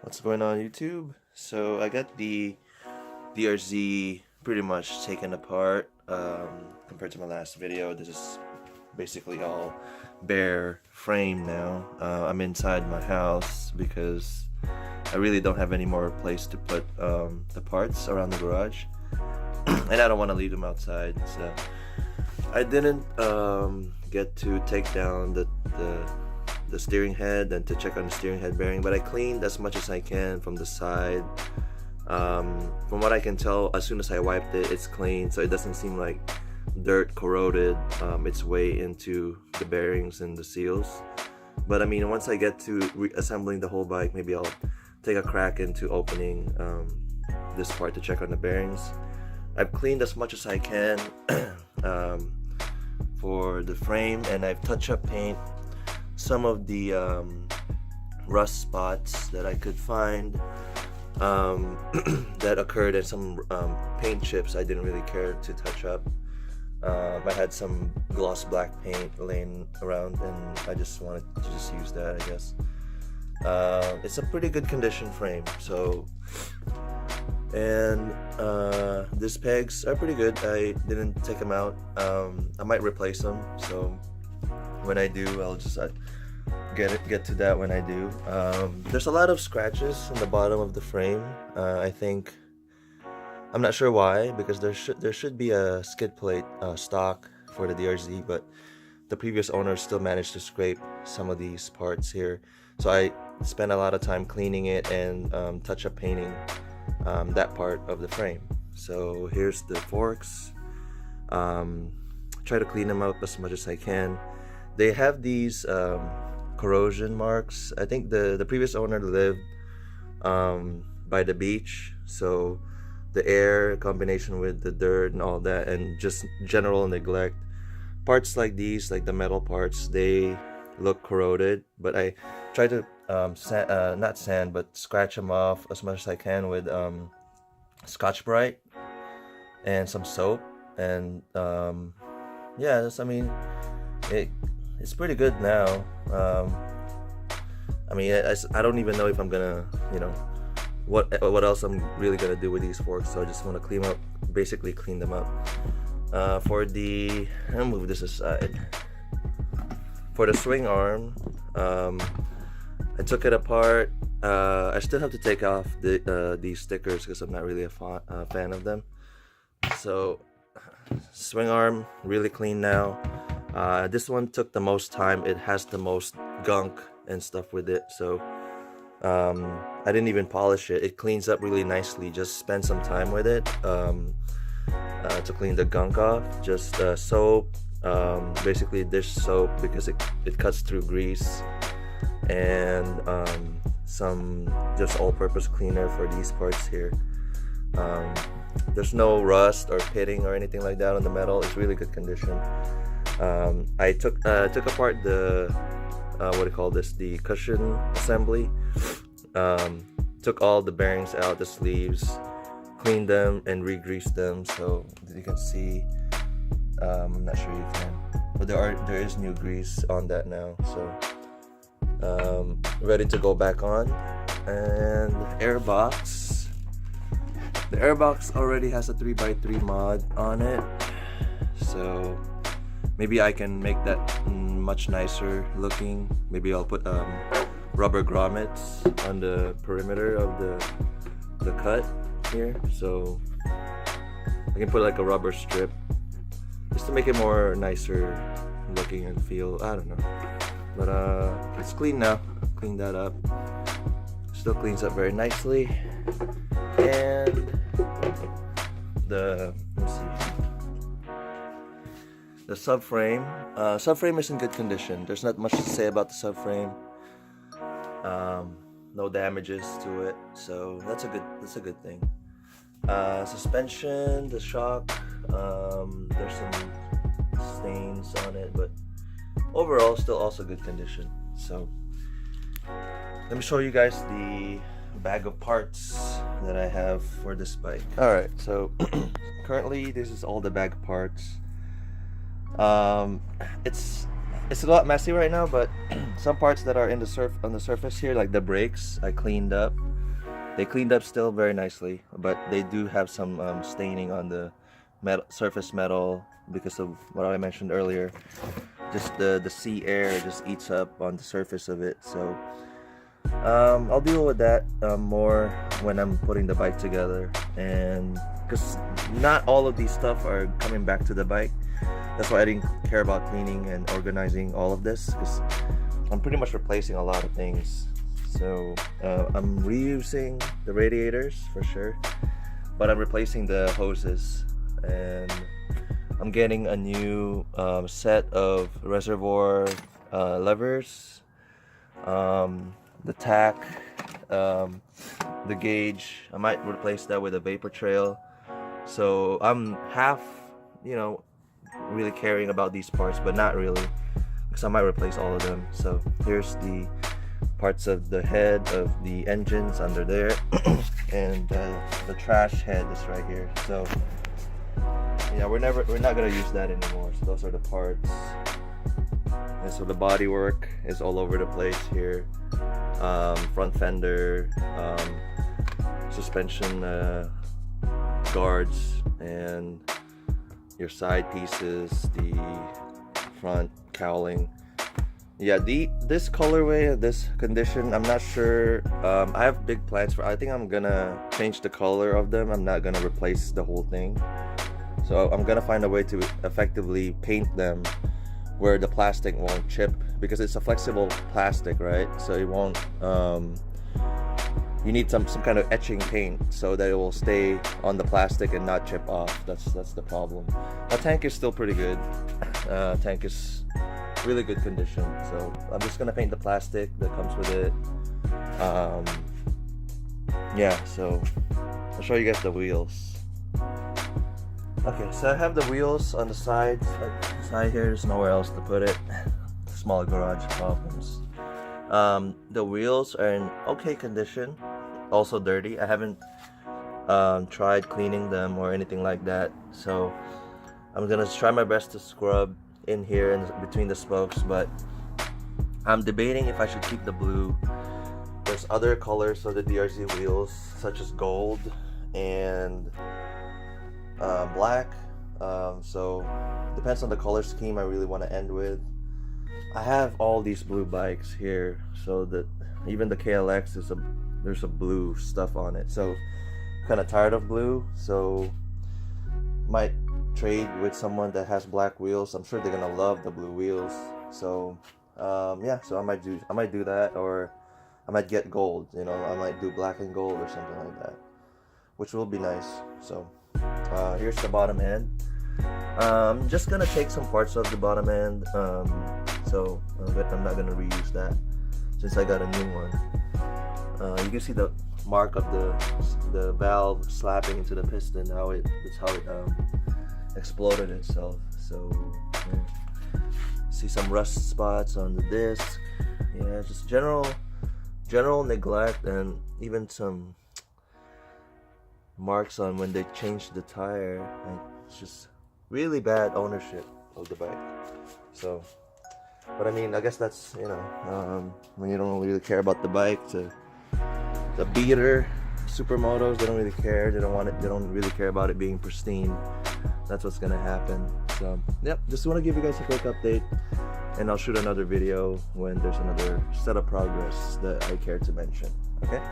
What's going on YouTube? So I got the DRZ pretty much taken apart compared to my last video. This is basically all bare frame now. I'm inside my house because I really don't have any more place to put the parts around the garage and I don't want to leave them outside. So I didn't get to take down the steering head and to check on the steering head bearing, but I cleaned as much as I can from the side. From what I can tell, as soon as I wiped it, it's clean, so it doesn't seem like dirt corroded its way into the bearings and the seals. But I mean, once I get to reassembling the whole bike, maybe I'll take a crack into opening this part to check on the bearings. I've cleaned as much as I can for the frame, and I've touch-up paint some of the rust spots that I could find that occurred in some paint chips I didn't really care to touch up. I had some gloss black paint laying around and I just wanted to just use that, I guess. It's a pretty good condition frame, so, and these pegs are pretty good. I didn't take them out. I might replace them, so when I do, I'll just get to that when I do. There's a lot of scratches in the bottom of the frame. I think, I'm not sure why, because there should be a skid plate stock for the DRZ, but the previous owner still managed to scrape some of these parts here. So I spent a lot of time cleaning it and touch-up painting that part of the frame. So here's the forks. Try to clean them up as much as I can. They have these corrosion marks. I think the previous owner lived by the beach, so the air combination with the dirt and all that, and just general neglect. Parts like these, like the metal parts, they look corroded, but I try to not sand, but scratch them off as much as I can with Scotch-Brite and some soap, and yeah, that's, I mean, it's pretty good now. I mean, I don't even know if I'm gonna, you know, what else I'm really gonna do with these forks, so I just want to clean up, basically clean them up. For the, I'll move this aside. For the swing arm, I took it apart. I still have to take off these stickers because I'm not really a fan of them. So swing arm really clean now. This one took the most time. It has the most gunk and stuff with it, so I didn't even polish it. It cleans up really nicely. Just spend some time with it to clean the gunk off. Just soap, basically dish soap, because it cuts through grease, and some just all-purpose cleaner for these parts here. There's no rust or pitting or anything like that on the metal. It's really good condition. I took apart the what do you call this, the cushion assembly. Took all the bearings out, the sleeves, cleaned them and re-greased them, so as you can see, I'm not sure you can, but there is new grease on that now, so ready to go back on. And the airbox, already has a 3x3 mod on it, so maybe I can make that much nicer looking. Maybe I'll put rubber grommets on the perimeter of the cut here, so I can put like a rubber strip just to make it more nicer looking and feel. I don't know, but it's clean now. Clean that up. Still cleans up very nicely. And let's see, the subframe is in good condition. There's not much to say about the subframe. No damages to it, so that's a good thing. Suspension, the shock, there's some stains on it, but overall still also good condition. So let me show you guys the bag of parts that I have for this bike. Alright, so currently this is all the bag of parts. It's a lot messy right now, but some parts that are on the surface here, like the brakes, I cleaned up. They cleaned up still very nicely, but they do have some staining on the surface metal because of what I mentioned earlier. Just the sea air just eats up on the surface of it. So I'll deal with that more when I'm putting the bike together, and because not all of these stuff are coming back to the bike. That's why I didn't care about cleaning and organizing all of this, because I'm pretty much replacing a lot of things. So I'm reusing the radiators for sure, but I'm replacing the hoses, and I'm getting a new set of reservoir levers, the tack, the gauge. I might replace that with a vapor trail. So I'm half, really caring about these parts, but not really, because I might replace all of them. So here's the parts of the head of the engines under there, and the trash head is right here. So yeah, we're not gonna use that anymore. So those are the parts. And so the body work is all over the place here. Front fender, suspension guards, and your side pieces, the front cowling. Yeah, this colorway, this condition, I'm not sure. I have big plans for. I think I'm gonna change the color of them. I'm not gonna replace the whole thing. So I'm gonna find a way to effectively paint them where the plastic won't chip, because it's a flexible plastic, right? So it won't. You need some kind of etching paint so that it will stay on the plastic and not chip off. That's the problem. The tank is still pretty good. Tank is really good condition. So I'm just gonna paint the plastic that comes with it. Yeah, so I'll show you guys the wheels. Okay, so I have the wheels on the sides. Side here, there's nowhere else to put it. Small garage problems. The wheels are in okay condition, also dirty. I haven't tried cleaning them or anything like that, so I'm gonna try my best to scrub in here and between the spokes, but I'm debating if I should keep the blue. There's other colors of the DRZ wheels, such as gold and black, so depends on the color scheme I really want to end with. I have all these blue bikes here, so that even the KLX there's a blue stuff on it, so I'm kind of tired of blue, so might trade with someone that has black wheels. I'm sure they're gonna love the blue wheels. So yeah, so I might do that, or I might get gold, I might do black and gold or something like that, which will be nice. So here's the bottom end. I'm just gonna take some parts of the bottom end, so I'm not gonna reuse that since I got a new one. You can see the mark of the valve slapping into the piston. That's how it exploded itself. So yeah. See some rust spots on the disc. Yeah, just general neglect, and even some marks on when they changed the tire, and it's just really bad ownership of the bike. So, but I mean, I guess that's when you don't really care about the bike. The beater supermotos, they don't really care. They don't really care about it being pristine. That's what's gonna happen. So yep, just want to give you guys a quick update, and I'll shoot another video when there's another set of progress that I care to mention. Okay.